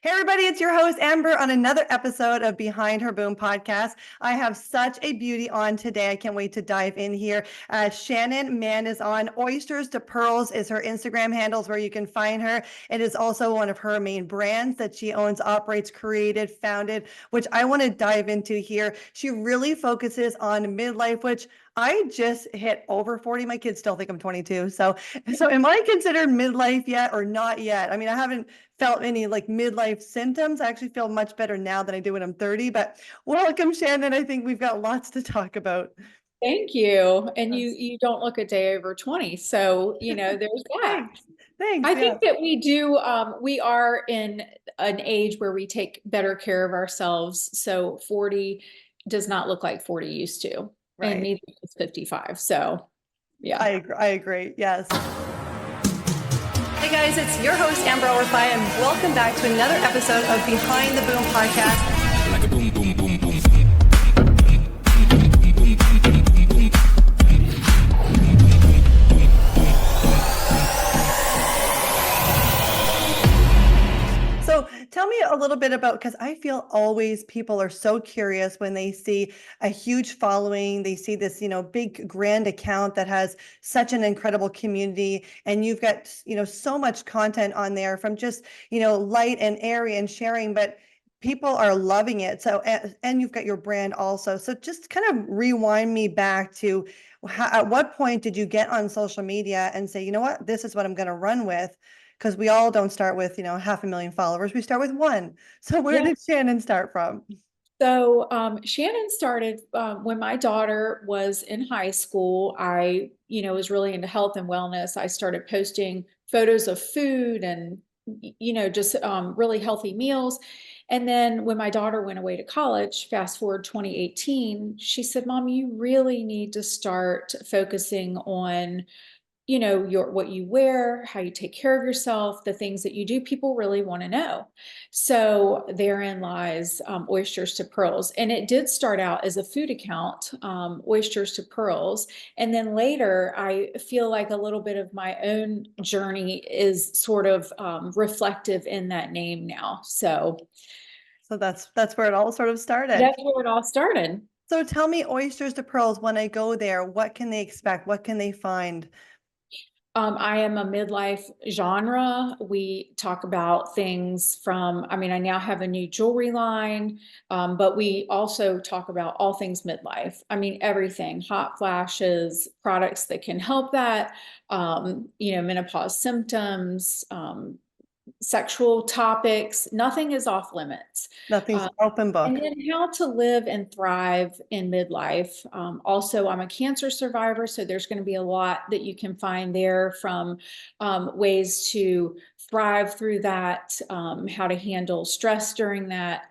Hey, everybody, it's your host, Amber, on another episode of Behind Her Boom podcast. I have such a beauty on today. I can't wait to dive in here. Shannon Mann is on. Oysters to Pearls is her Instagram handles where you can find her. It is also one of her main brands that she owns, operates, created, founded, which I want to dive into here. She really focuses on midlife, which I just hit over 40. My kids still think I'm 22. So am I considered midlife yet or not yet? I mean, I haven't felt any like midlife symptoms. I actually feel much better now than I do when I'm 30, but welcome, Shannon. I think we've got lots to talk about. Thank you. And you Yes. you don't look a day over 20. So, there's that. Thanks. Thanks. I Yeah. think that we are in an age where we take better care of ourselves. So 40 does not look like 40 used to, and Right. neither does 55. So yeah. I agree. Yes. Hey guys, it's your host, Amber Overfly, and welcome back to another episode of Behind the Boom podcast. Like a boom, boom, boom, boom. So tell me a little bit about, because I feel always people are so curious when they see a huge following, they see this, big grand account that has such an incredible community, and you've got, so much content on there from just, light and airy and sharing, but people are loving it. So, and you've got your brand also. So just kind of rewind me back to at what point did you get on social media and say, you know what, this is what I'm going to run with? Because we all don't start with, 500,000 followers. We start with one. So where Yeah. did Shannon start from? So Shannon started when my daughter was in high school. I was really into health and wellness. I started posting photos of food and, just really healthy meals. And then when my daughter went away to college, fast forward 2018, she said, Mom, you really need to start focusing on your what you wear, how you take care of yourself, the things that you do. People really want to know. So therein lies Oysters to Pearls. And it did start out as a food account, Oysters to Pearls. And then later, I feel like a little bit of my own journey is sort of reflective in that name now. So that's where it all sort of started. That's where it all started. So tell me, Oysters to Pearls, when I go there, what can they expect? What can they find? I am a midlife genre. We talk about things from, I now have a new jewelry line, but we also talk about all things midlife. Everything, hot flashes, products that can help that, menopause symptoms, sexual topics. Nothing is off limits. Nothing's Uh, open and book. then how to live and thrive in midlife. Also, I'm a cancer survivor, so there's going to be a lot that you can find there from ways to thrive through that, how to handle stress during that,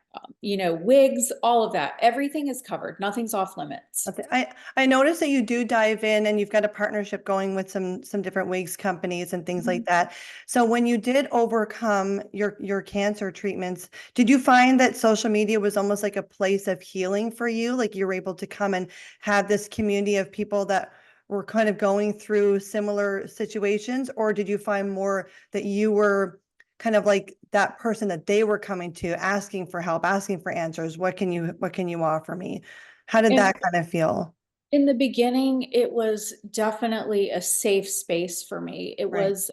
wigs, all of that. Everything is covered. Nothing's off limits. Okay. I noticed that you do dive in and you've got a partnership going with some different wigs companies and things like that. So when you did overcome your cancer treatments, did you find that social media was almost like a place of healing for you? Like you were able to come and have this community of people that were kind of going through similar situations, or did you find more that you were kind of like that person that they were coming to asking for help, asking for answers? What can you offer me? How did And that kind of feel? in the beginning, it was definitely a safe space for me. It Right. was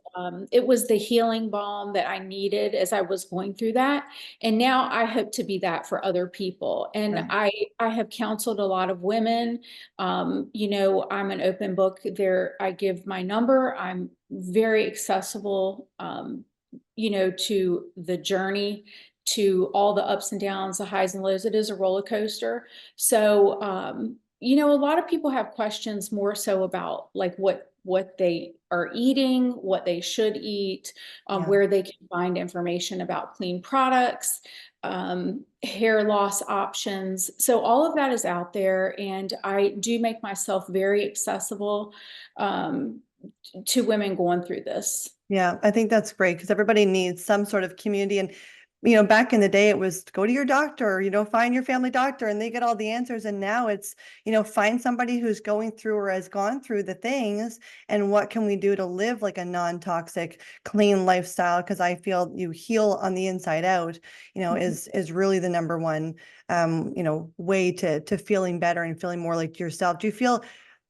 it was the healing balm that I needed as I was going through that. And now I hope to be that for other people. And Right. I have counseled a lot of women. I'm an open book there. I give my number. I'm very accessible, to the journey, to all the ups and downs, the highs and lows. It is a roller coaster. So, a lot of people have questions more so about like what they are eating, what they should eat, Yeah. where they can find information about clean products, hair loss options. So all of that is out there, and I do make myself very accessible um, to women going through this. Yeah. I think that's great because everybody needs some sort of community. And back in the day, it was go to your doctor, find your family doctor and they get all the answers. And now it's, find somebody who's going through or has gone through the things and what can we do to live like a non-toxic, clean lifestyle? Because I feel you heal on the inside out, is really the number one, way to feeling better and feeling more like yourself. Do you feel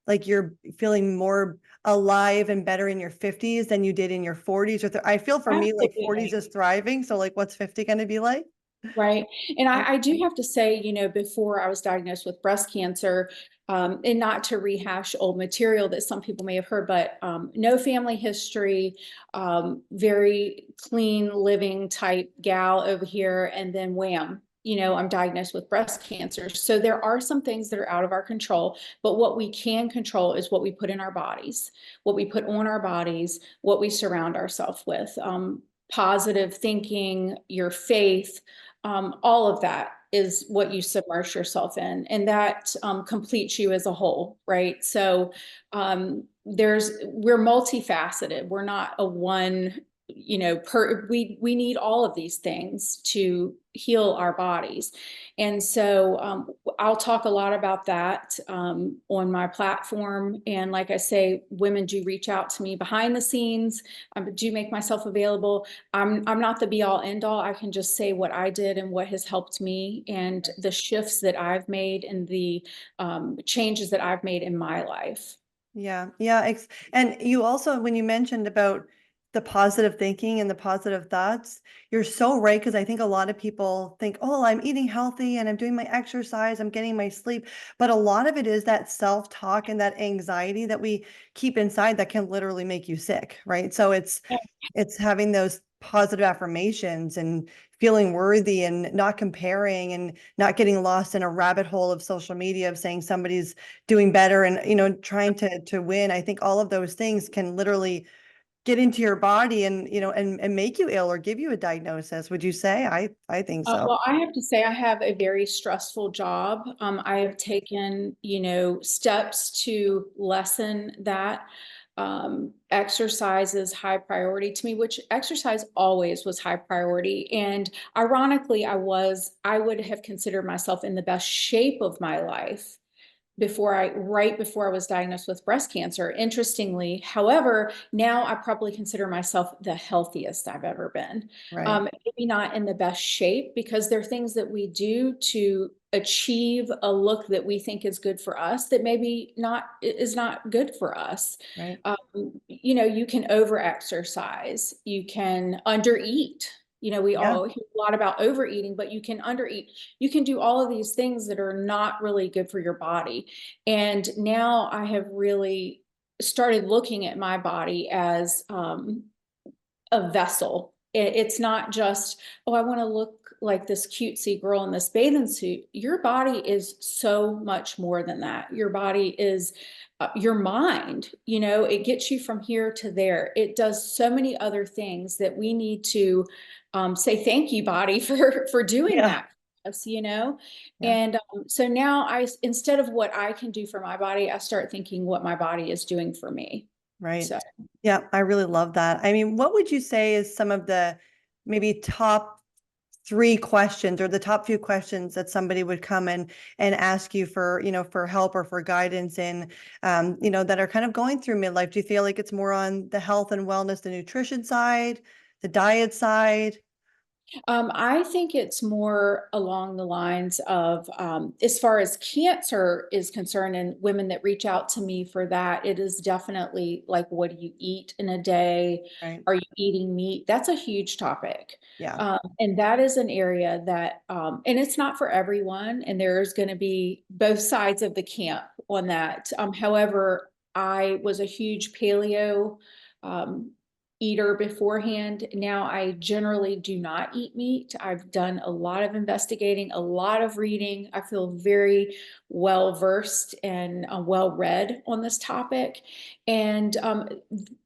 like you're feeling more alive and better in your 50s than you did in your 40s or I feel for me like 40s Absolutely. is thriving. So like what's 50 going to be like? Right. And Yeah. I do have to say, before I was diagnosed with breast cancer, and not to rehash old material that some people may have heard, but no family history, very clean living type gal over here. And then wham, I'm diagnosed with breast cancer. So there are some things that are out of our control, but what we can control is what we put in our bodies, what we put on our bodies, what we surround ourselves with. Positive thinking, your faith, all of that is what you submerge yourself in, and that completes you as a whole, right? So we're multifaceted. We're not a one, we need all of these things to heal our bodies. And so I'll talk a lot about that on my platform. And like I say, women do reach out to me behind the scenes. I do make myself available. I'm not the be all end all. I can just say what I did and what has helped me and the shifts that I've made and the changes that I've made in my life. Yeah. Yeah. And you also, when you mentioned about the positive thinking and the positive thoughts, you're so right. Because I think a lot of people think, oh, I'm eating healthy and I'm doing my exercise, I'm getting my sleep. But a lot of it is that self-talk and that anxiety that we keep inside that can literally make you sick, right? So it's having those positive affirmations and feeling worthy and not comparing and not getting lost in a rabbit hole of social media of saying somebody's doing better and trying to win. I think all of those things can literally get into your body and and make you ill or give you a diagnosis. Would you say? I think so. Well, I have to say I have a very stressful job. I have taken, steps to lessen that. Exercise is high priority to me, which exercise always was high priority. And ironically, I would have considered myself in the best shape of my life right before I was diagnosed with breast cancer. Interestingly, however, now I probably consider myself the healthiest I've ever been. Right. Maybe not in the best shape because there are things that we do to achieve a look that we think is good for us that maybe not is not good for us. Right. You can over exercise, you can undereat. We Yeah. all hear a lot about overeating, but you can undereat. You can do all of these things that are not really good for your body. And now I have really started looking at my body as a vessel. It's not just, oh, I want to look like this cutesy girl in this bathing suit. Your body is so much more than that. Your body is your mind, it gets you from here to there. It does so many other things that we need to say thank you, body, for doing Yeah. that for us. Yeah. And so now instead of what I can do for my body, I start thinking what my body is doing for me. Right. So Yeah, I really love that. I mean, what would you say is some of the maybe top three questions or the top few questions that somebody would come and ask you for, for help or for guidance in, that are kind of going through midlife? Do you feel like it's more on the health and wellness, the nutrition side, the diet side? I think it's more along the lines of, as far as cancer is concerned, and women that reach out to me for that, it is definitely like, what do you eat in a day? Right. Are you eating meat? That's a huge topic. Yeah. And that is an area that, and it's not for everyone, and there's going to be both sides of the camp on that. However, I was a huge paleo. Um, Eater beforehand. Now I generally do not eat meat. I've done a lot of investigating, a lot of reading. I feel very well versed and well read on this topic. And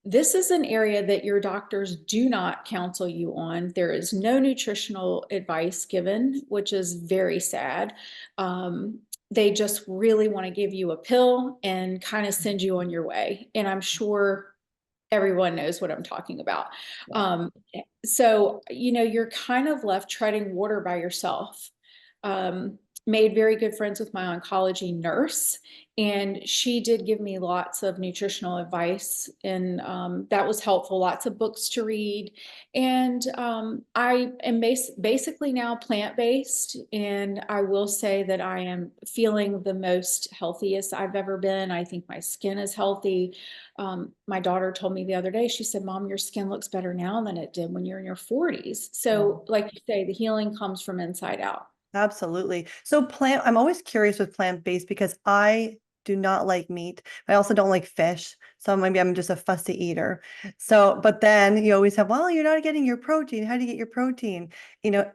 this is an area that your doctors do not counsel you on. There is no nutritional advice given, which is very sad. They just really want to give you a pill and kind of send you on your way. And I'm sure everyone knows what I'm talking about. Yeah. Um, so, you're kind of left treading water by yourself. Um, Made very good friends with my oncology nurse, and she did give me lots of nutritional advice, and that was helpful. Lots of books to read, and I am basically now plant-based, and I will say that I am feeling the most healthiest I've ever been. I think my skin is healthy. My daughter told me the other day, she said, Mom, your skin looks better now than it did when you're in your 40s. So, Wow. like you say, the healing comes from inside out. Absolutely. So I'm always curious with plant-based because I do not like meat. I also don't like fish. So maybe I'm just a fussy eater. So, but then you always have, well, you're not getting your protein. How do you get your protein?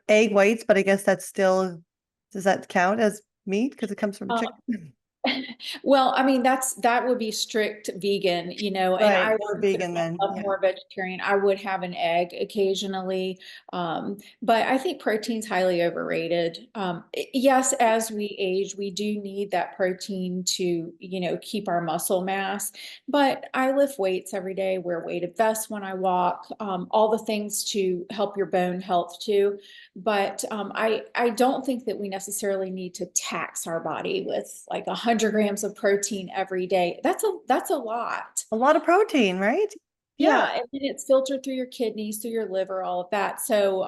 Egg whites, but I guess that's still, does that count as meat because it comes from Uh, chicken? Well, I mean, that would be strict vegan, and Right. I You're consider vegan then. myself Yeah. more vegetarian. I would have an egg occasionally, but I think protein's highly overrated. Yes, as we age, we do need that protein to, keep our muscle mass. But I lift weights every day, wear weighted vests when I walk, all the things to help your bone health too. But I don't think that we necessarily need to tax our body with like 100 grams of protein every day. That's a lot. A lot of protein, right? Yeah. Yeah, and then it's filtered through your kidneys, through your liver, all of that. So,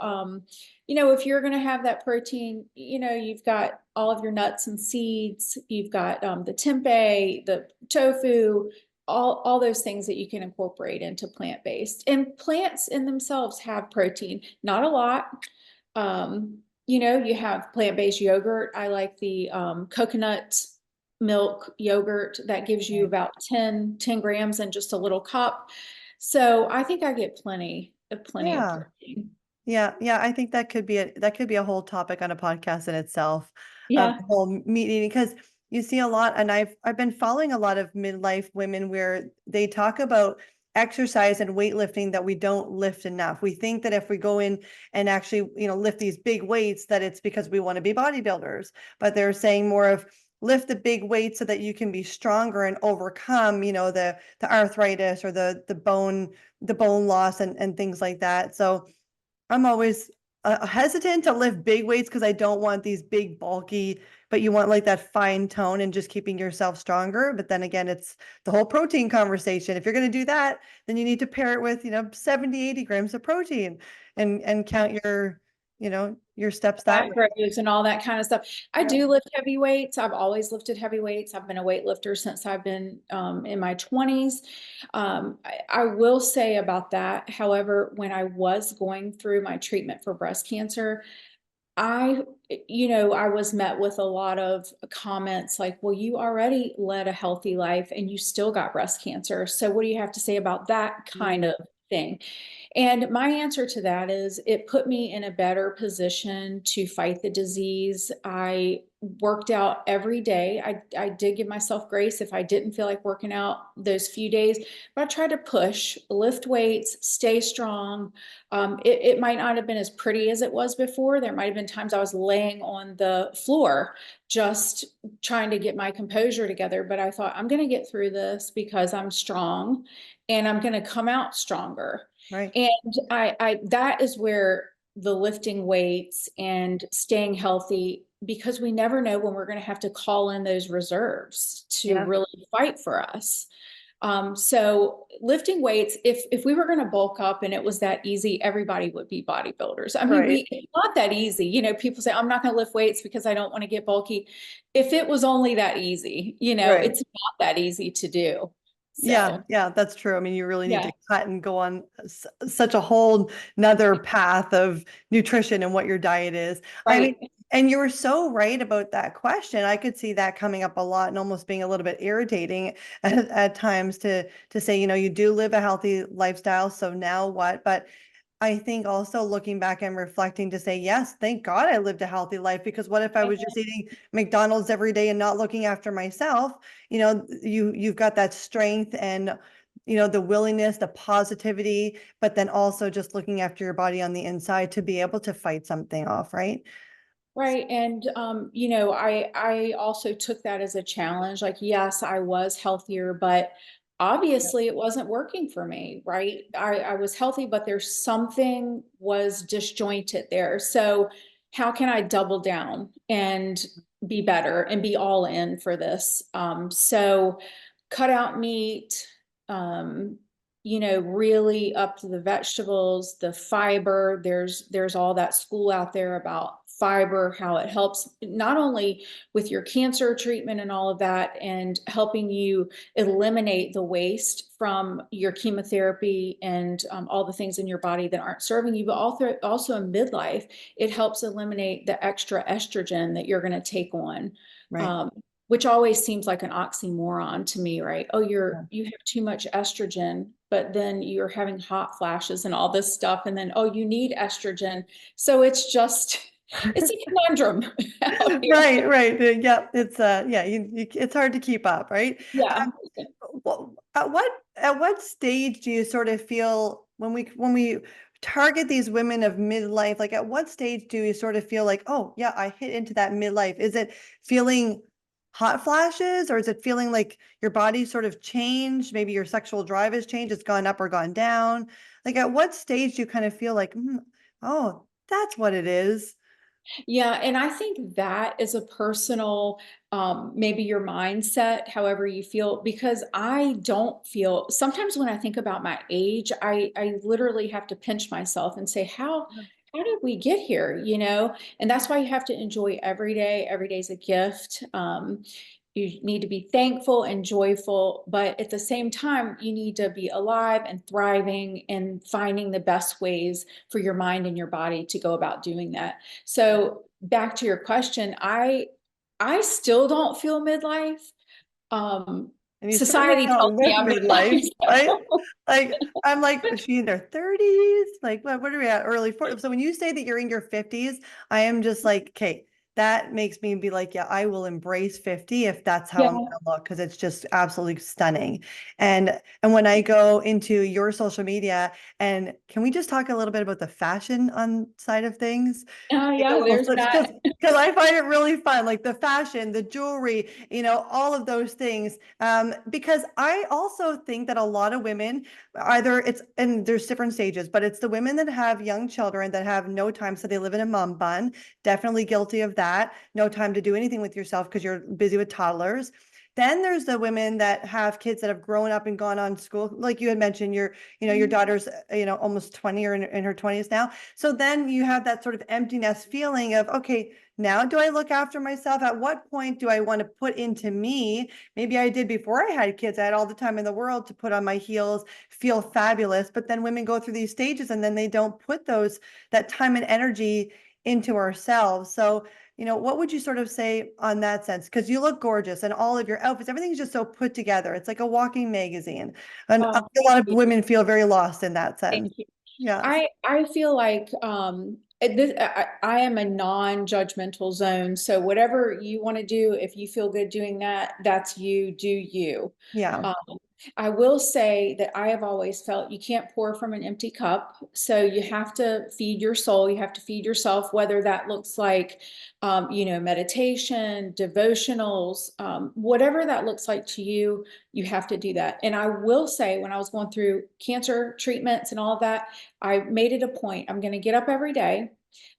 if you're going to have that protein, you've got all of your nuts and seeds, you've got the tempeh, the tofu, all those things that you can incorporate into plant-based. And plants in themselves have protein, not a lot. You have plant-based yogurt. I like the coconut milk yogurt that gives you Right. about 10 grams in just a little cup. So I think I get plenty of Yeah. protein. Yeah, yeah, I think that could be a whole topic on a podcast in itself of Yeah. the whole meat eating because you see a lot, and I've been following a lot of midlife women where they talk about exercise and weightlifting that we don't lift enough. We think that if we go in and actually, lift these big weights, that it's because we want to be bodybuilders, but they're saying more of lift the big weights so that you can be stronger and overcome, the arthritis or the bone loss and things like that. So I'm always hesitant to lift big weights because I don't want these big, bulky, but you want like that fine tone and just keeping yourself stronger. But then again, it's the whole protein conversation. If you're going to do that, then you need to pair it with, 70, 80 grams of protein and count your steps that way. Macros and all that kind of stuff. I Yeah. do lift heavy weights. I've always lifted heavy weights. I've been a weightlifter since I've been in my 20s. I will say about that, however, when I was going through my treatment for breast cancer, I, I was met with a lot of comments like, well, you already led a healthy life and you still got breast cancer. So what do you have to say about that kind Mm, of thing? And my answer to that is it put me in a better position to fight the disease. I worked out every day. I did give myself grace if I didn't feel like working out those few days, but I tried to push, lift weights, stay strong. It might not have been as pretty as it was before. There might have been times I was laying on the floor just trying to get my composure together, but I thought I'm going to get through this because I'm strong and I'm going to come out stronger. right. And that is where the lifting weights and staying healthy, because we never know when we're going to have to call in those reserves to Yeah. really fight for us. So lifting weights, if we were going to bulk up and it was that easy, everybody would be bodybuilders. I mean, Right. it's not that easy. People say, I'm not going to lift weights because I don't want to get bulky. If it was only that easy, Right. it's not that easy to do. Yeah, So, yeah, that's true. I mean, you really need yeah, to cut and go on such a whole another path of nutrition and what your diet is. I mean, right. and you were so right about that question. I could see that coming up a lot and almost being a little bit irritating at times to say, you do live a healthy lifestyle, so now what? But I think also looking back and reflecting to say, yes, thank God I lived a healthy life because what if I was just eating McDonald's every day and not looking after myself? You've got that strength and the willingness, the positivity, but then also just looking after your body on the inside to be able to fight something off, right? Right. And I also took that as a challenge. Like, yes, I was healthier, but obviously it wasn't working for me, right? I was healthy, but there's something was disjointed there. So how can I double down and be better and be all in for this? So cut out meat, um, really up to the vegetables, the fiber. There's all that school out there about fiber, how it helps not only with your cancer treatment and all of that, and helping you eliminate the waste from your chemotherapy and all the things in your body that aren't serving you, but also in midlife, it helps eliminate the extra estrogen that you're going to take on. Right. Um, which always seems like an oxymoron to me, right? Oh, Yeah. you have too much estrogen, but then you're having hot flashes and all this stuff. And then, oh, you need estrogen. So it's just, it's a conundrum out here. Right, right. Yeah, yeah, it's hard to keep up, right? Yeah. At what stage do you sort of feel when we target these women of midlife, like at what stage do you sort of feel like, oh yeah, I hit into that midlife? Is it feeling hot flashes, or is it feeling like your body sort of changed? Maybe your sexual drive has changed, it's gone up or gone down. Like at what stage do you kind of feel like, oh, that's what it is? Yeah, and I think that is a personal, maybe your mindset, however you feel, because I don't feel, sometimes when I think about my age, I literally have to pinch myself and say, how did we get here? And that's why you have to enjoy every day. Every day is a gift. You need to be thankful and joyful, but at the same time, you need to be alive and thriving and finding the best ways for your mind and your body to go about doing that. So back to your question, I still don't feel midlife. Um, And you certainly Society tells don't me look I'm midlife, midlife. right? Like, I'm like, is she in her 30s? Like, what are we at? Early 40s. So when you say that you're in your 50s, I am just like, okay, that makes me be like, yeah, I will embrace 50 if that's how I'm Yeah. gonna look, because it's just absolutely stunning. And when I go into your social media, and can we just talk a little bit about the fashion on side of things? Yeah, there's Because that. I find it really fun, like the fashion, the jewelry, all of those things. Because I also think that a lot of women, either it's, and there's different stages, but it's the women that have young children that have no time, so they live in a mom bun. Definitely guilty of that. No time to do anything with yourself because you're busy with toddlers. Then there's the women that have kids that have grown up and gone on school. Like you had mentioned, your daughter's, almost 20 or in her 20s now. So then you have that sort of empty nest feeling of, okay, now do I look after myself? At what point do I want to put into me? Maybe I did before I had kids. I had all the time in the world to put on my heels, feel fabulous. But then women go through these stages and then they don't put that time and energy into ourselves. So, what would you sort of say on that sense? Because you look gorgeous and all of your outfits, everything's just so put together. It's like a walking magazine. And I Oh, think a lot of women feel very lost in that thank sense. you. Yeah. I feel like I am a non-judgmental zone. So whatever you want to do, if you feel good doing that, that's you, do you. Yeah. Um, I will say that I have always felt you can't pour from an empty cup. So you have to feed your soul. You have to feed yourself, whether that looks like, meditation, devotionals, whatever that looks like to you, you have to do that. And I will say, when I was going through cancer treatments and all of that, I made it a point. I'm going to get up every day.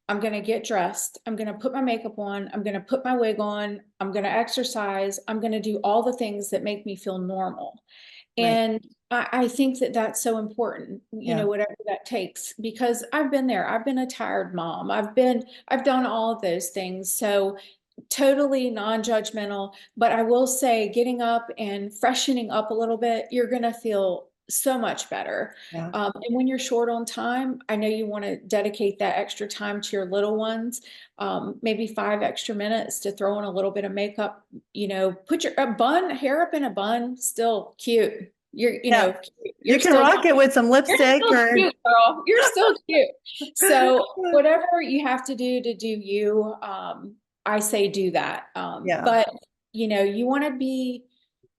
I'm going to get dressed. I'm going to put my makeup on. I'm going to put my wig on. I'm going to exercise. I'm going to do all the things that make me feel normal. Right. And I think that that's so important, Yeah. whatever that takes, because I've been there. I've been a tired mom. I've done all of those things. So totally non-judgmental, but I will say getting up and freshening up a little bit, you're going to feel so much better. Yeah. And when you're short on time, I know you want to dedicate that extra time to your little ones, maybe 5 extra minutes to throw in a little bit of makeup, put your hair up in a bun, still cute. Yeah. You You're can still rock it with some you're lipstick still or cute, girl. You're still cute. So whatever you have to do you, I say do that. yeah. But you want to be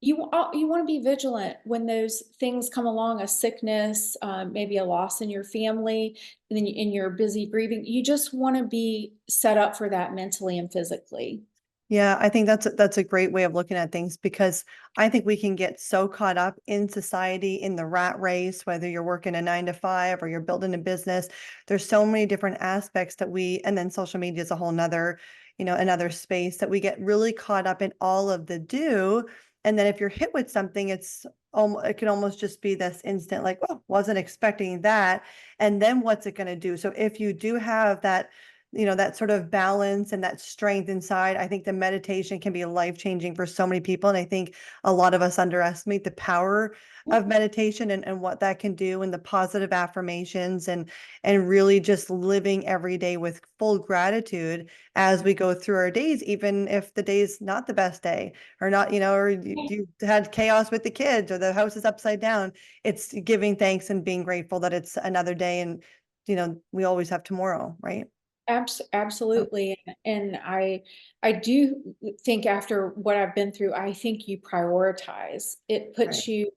you want to be vigilant when those things come along, a sickness, maybe a loss in your family, and then you're busy grieving. You just want to be set up for that mentally and physically. Yeah, I think that's a great way of looking at things because I think we can get so caught up in society in the rat race, whether you're working a 9 to 5 or you're building a business. There's so many different aspects that and then social media is a whole nother, another space that we get really caught up in all of the do. And then if you're hit with something, it can almost just be this instant, like, oh, wasn't expecting that. And then what's it going to do? So if you do have that that sort of balance and that strength inside, I think the meditation can be life changing for so many people. And I think a lot of us underestimate the power of meditation and what that can do and the positive affirmations and really just living every day with full gratitude as we go through our days, even if the day's not the best day or not, or you had chaos with the kids or the house is upside down. It's giving thanks and being grateful that it's another day and we always have tomorrow, right? Absolutely. And I do think after what I've been through, I think you prioritize. It Right. puts you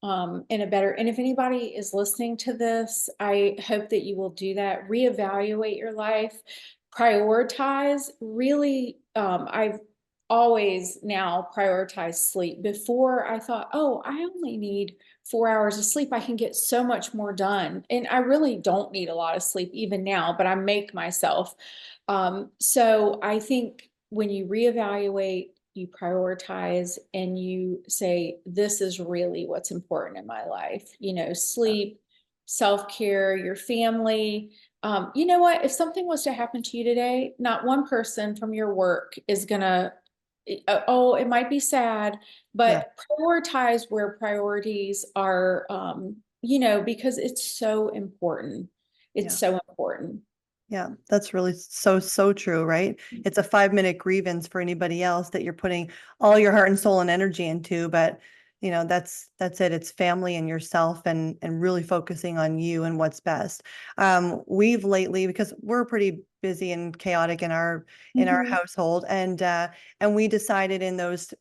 in a better, and if anybody is listening to this, I hope that you will do that. Reevaluate your life, prioritize. Really, I've always now prioritized sleep. Before I thought, oh, I only need 4 hours of sleep, I can get so much more done. And I really don't need a lot of sleep even now, but I make myself. So I think when you reevaluate, you prioritize and you say, this is really what's important in my life, sleep, self-care, your family. You know what? If something was to happen to you today, not one person from your work is gonna oh, it might be sad, Yeah. but prioritize where priorities are, because it's so important. It's Yeah. so important. Yeah, that's really so true, right? It's a 5 minute grievance for anybody else that you're putting all your heart and soul and energy into, but that's it. It's family and yourself and really focusing on you and what's best. We've lately, because we're pretty busy and chaotic in our Mhm. household, and we decided in those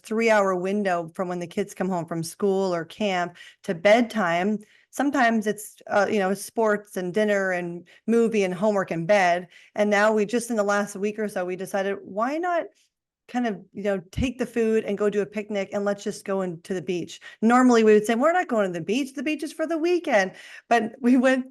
3 hour window from when the kids come home from school or camp to bedtime. Sometimes it's sports and dinner and movie and homework and bed. And now we just in the last week or so, we decided why not kind of, take the food and go do a picnic and let's just go into the beach. Normally we would say, we're not going to the beach. The beach is for the weekend. But we went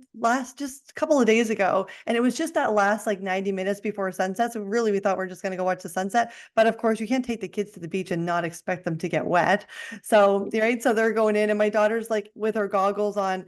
just a couple of days ago and it was just that last like 90 minutes before sunset. So really we thought we are just going to go watch the sunset. But of course you can't take the kids to the beach and not expect them to get wet. So, right. So they're going in and my daughter's like with her goggles on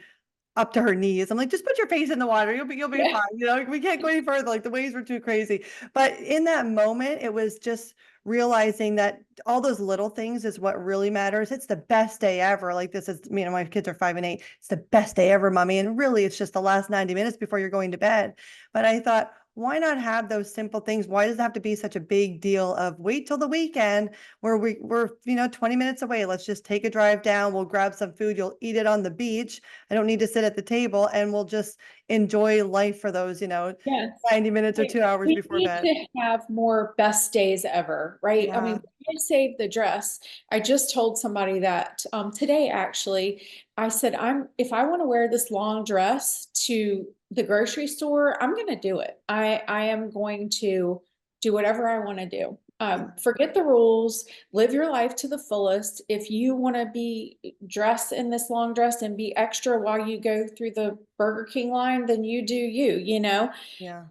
up to her knees. I'm like, just put your face in the water. You'll be Yeah. fine. We can't go any further. Like the waves were too crazy. But in that moment, it was just realizing that all those little things is what really matters. It's the best day ever. Like this is, my kids are 5 and 8. It's the best day ever, mommy. And really, it's just the last 90 minutes before you're going to bed. But I thought, why not have those simple things? Why does it have to be such a big deal of wait till the weekend where we're 20 minutes away? Let's just take a drive down. We'll grab some food. You'll eat it on the beach. I don't need to sit at the table and we'll just enjoy life for those, Yes. 90 minutes or 2 hours We before need bed. to have more best days ever, right? I Yeah. mean, we save the dress. I just told somebody that today actually, I said, if I want to wear this long dress to the grocery store, I'm going to do it. I am going to do whatever I want to do. Forget the rules, live your life to the fullest. If you want to be dressed in this long dress and be extra while you go through the Burger King line, then you do you. Yeah.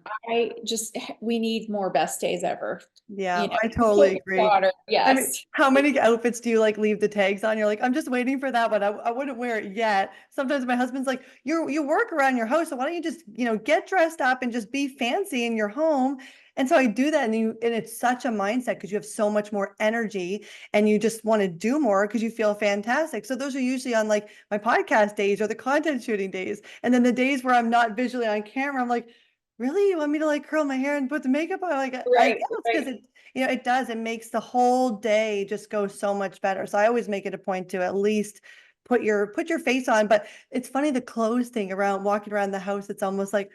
We need more best days ever. Yeah, I You told totally your agree. daughter, I mean, yes. how many outfits do you like leave the tags on? You're like, I'm just waiting for that one. I wouldn't wear it yet. Sometimes my husband's like, you work around your house, so why don't you just, get dressed up and just be fancy in your home? And so I do that, and it's such a mindset because you have so much more energy and you just want to do more because you feel fantastic. So those are usually on like my podcast days or the content shooting days. And then the days where I'm not visually on camera, I'm like, really? You want me to like curl my hair and put the makeup on? Like, I Right, guess because right. it does. It makes the whole day just go so much better. So I always make it a point to at least put your face on. But it's funny the clothes thing around walking around the house. It's almost like,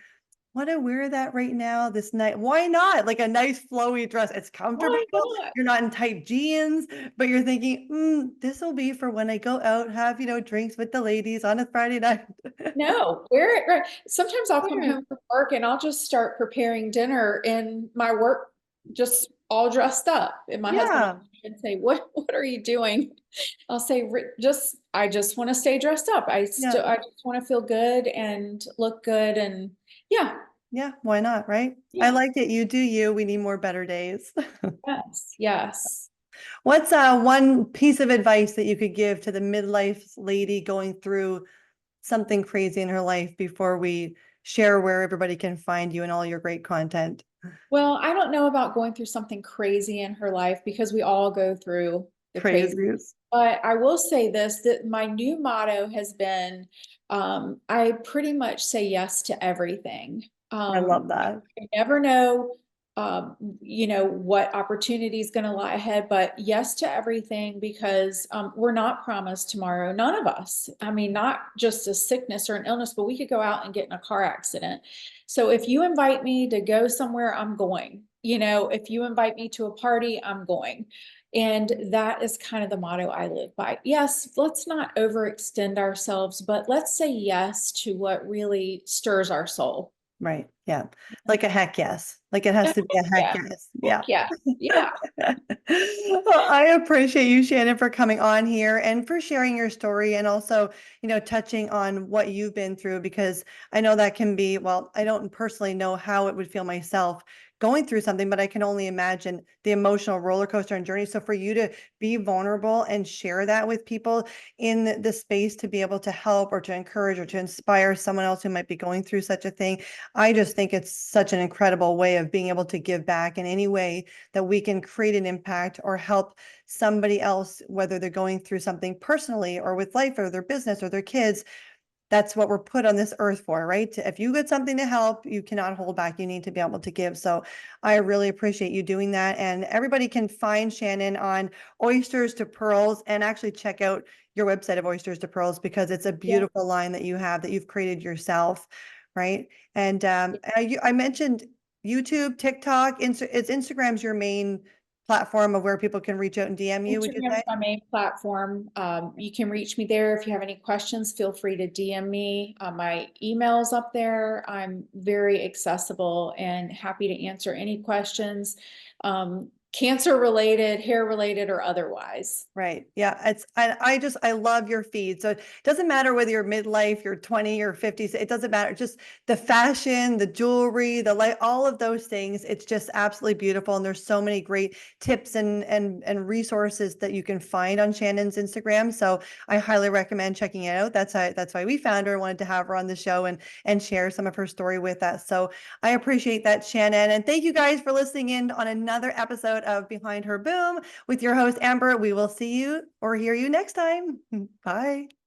want to wear that right now this night? Why not? Like a nice flowy dress. It's comfortable. Why not? You're not in tight jeans, but you're thinking, this will be for when I go out, have drinks with the ladies on a Friday night. No, wear it right. Sometimes I'll come Wear it. home from work and I'll just start preparing dinner in my work, just all dressed up. And my husband Yeah. would say, what are you doing? I'll say, I just want to stay dressed up. Yeah. I just want to feel good and look good. And yeah, Yeah. Why not? Right. I yeah, like it. You do you. We need more better days. yes, yes. What's one piece of advice that you could give to the midlife lady going through something crazy in her life before we share where everybody can find you and all your great content? Well, I don't know about going through something crazy in her life because we all go through the crazy. Crazies. But I will say this, that my new motto has been, I pretty much say yes to everything. I love that. You never know, what opportunity is going to lie ahead, but yes to everything because we're not promised tomorrow. None of us. I mean, not just a sickness or an illness, but we could go out and get in a car accident. So if you invite me to go somewhere, I'm going. If you invite me to a party, I'm going. And that is kind of the motto I live by. Yes, let's not overextend ourselves, but let's say yes to what really stirs our soul. Right. Yeah. Like a heck yes. Like it has to be a heck Yeah. yes. Heck Yeah. yeah. Yeah. Well, I appreciate you, Shannon, for coming on here and for sharing your story and also, touching on what you've been through because I know that can be, well, I don't personally know how it would feel myself going through something, but I can only imagine the emotional roller coaster and journey. So for you to be vulnerable and share that with people in the space to be able to help or to encourage or to inspire someone else who might be going through such a thing, I just think it's such an incredible way of being able to give back in any way that we can create an impact or help somebody else, whether they're going through something personally or with life or their business or their kids. That's what we're put on this earth for, right? If you get something to help, you cannot hold back. You need to be able to give. So I really appreciate you doing that. And everybody can find Shannon on Oysters to Pearls and actually check out your website of Oysters to Pearls because it's a Yeah. beautiful line that you have that you've created yourself, right? And I mentioned YouTube, TikTok, Instagram's your main platform of where people can reach out and DM you, would you Instagram is say? my main platform. You can reach me there. If you have any questions, feel free to DM me. My email's up there. I'm very accessible and happy to answer any questions, cancer related, hair related, or otherwise. Right. Yeah. I love your feed. So it doesn't matter whether you're midlife, you're 20 or 50, it doesn't matter. Just the fashion, the jewelry, the light, all of those things. It's just absolutely beautiful. And there's so many great tips and resources that you can find on Shannon's Instagram. So I highly recommend checking it out. That's why we found her and wanted to have her on the show and share some of her story with us. So I appreciate that, Shannon. And thank you guys for listening in on another episode of Behind Her Boom with your host, Amber. We will see you or hear you next time. Bye.